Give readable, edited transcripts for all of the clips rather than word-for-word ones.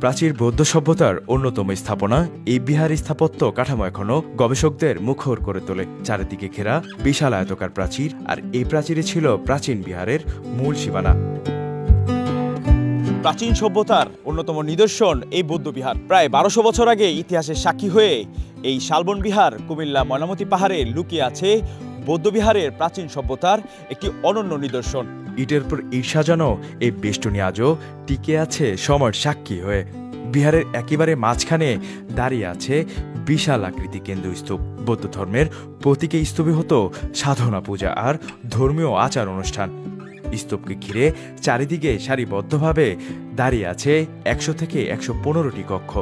প্রাচীর বৌদ্ধ সভ্যতার অন্যতম স্থাপনা এই বিহার স্থাপত্য কাঠামো এখনো গবেষকদের মুখর করে তোলে। চারিদিকে ঘেরা বিশাল আয়তকার প্রাচীর, আর এই প্রাচীরে ছিল প্রাচীন বিহারের মূল সীমানা। প্রাচীন সভ্যতার অন্যতম নিদর্শন এই বৌদ্ধবিহার। প্রায় 1200 বছর আগে ইতিহাসের সাক্ষী হয়ে এই শালবন বিহার কুমিল্লা ময়নামতি পাহাড়ে লুকিয়ে আছে বৌদ্ধবিহারের প্রাচীন সভ্যতার একটি অনন্য নিদর্শন। ইটের পর ইট সাজানো এই বেষ্টনী আজও টিকে আছে সময়ের সাক্ষী হয়ে। বিহারের একেবারে মাঝখানে দাঁড়িয়ে আছে বিশাল আকৃতি কেন্দ্রস্তূপ। বৌদ্ধ ধর্মের প্রতীকে স্তূপে হতো সাধনা পূজা আর ধর্মীয় আচার অনুষ্ঠান। স্তূপকে ঘিরে চারিদিকে সারিবদ্ধভাবে দাঁড়িয়ে আছে 100 থেকে 115টি কক্ষ।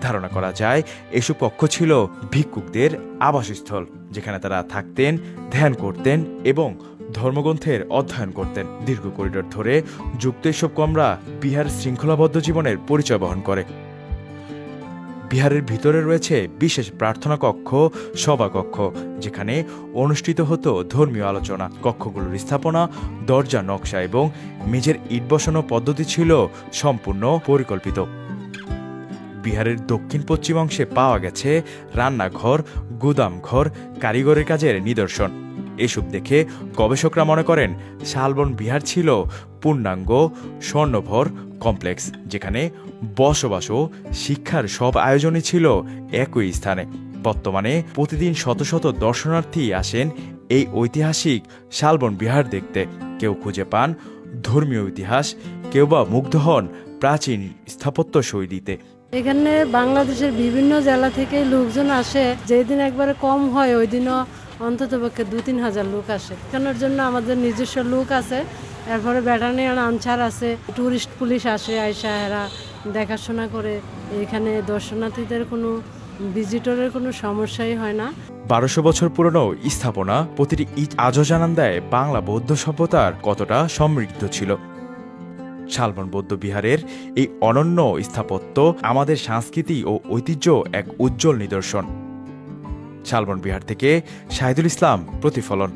ধারণা করা যায় এসব কক্ষ ছিল ভিক্ষুকদের আবাসস্থল, যেখানে তারা থাকতেন, ধ্যান করতেন এবং ধর্মগ্রন্থের অধ্যয়ন করতেন। দীর্ঘ করিডোর ধরে যুক্ত এসব কমরা বিহার শৃঙ্খলাবদ্ধ জীবনের পরিচয় বহন করে। বিহারের ভিতরে রয়েছে বিশেষ প্রার্থনা কক্ষ, সভাকক্ষ, যেখানে অনুষ্ঠিত হতো ধর্মীয় আলোচনা। কক্ষগুলোর স্থাপনা, দরজা নকশা এবং মেঝের ইট বসানো পদ্ধতি ছিল সম্পূর্ণ পরিকল্পিত। বিহারের দক্ষিণ পশ্চিম অংশে পাওয়া গেছে রান্নাঘর, গুদামঘর, কারিগরের কাজের নিদর্শন। এসব দেখে গবেষকরা মনে করেন শালবন বিহার ছিল পূর্ণাঙ্গ স্বর্ণভর কমপ্লেক্স, যেখানে বসবাস ও শিক্ষার সব আয়োজনই ছিল একই স্থানে। বর্তমানে প্রতিদিন শত শত দর্শনার্থী আসেন এই ঐতিহাসিক শালবন বিহার দেখতে। কেউ খুঁজে পান ধর্মীয় ইতিহাস, কেউ বা মুগ্ধ হন প্রাচীন স্থাপত্য শৈলীতে। এখানে বাংলাদেশের বিভিন্ন জেলা থেকে লোকজন আসে। যেদিন একবারে কম হয় ওই দিনও অন্তত পক্ষে 2-3 হাজার লোক আসে। এখানের জন্য আমাদের নিজস্ব লোক আছে, এরপরে ব্যাটালিয়ন আনসার আছে, টুরিস্ট পুলিশ আসে, আইসা এরা দেখাশোনা করে। এখানে দর্শনার্থীদের কোনো ভিজিটরের কোনো সমস্যাই হয় না। 1200 বছর পুরনো স্থাপনা, প্রতিটি ইট আজও জানান দেয় বাংলা বৌদ্ধ সভ্যতার কতটা সমৃদ্ধ ছিল। শালবন বৌদ্ধ বিহারের এই অনন্য স্থাপত্য আমাদের সংস্কৃতি ও ঐতিহ্য এক উজ্জ্বল নিদর্শন। শালবন বিহার থেকে শাহিদুল ইসলাম, প্রতিফলন।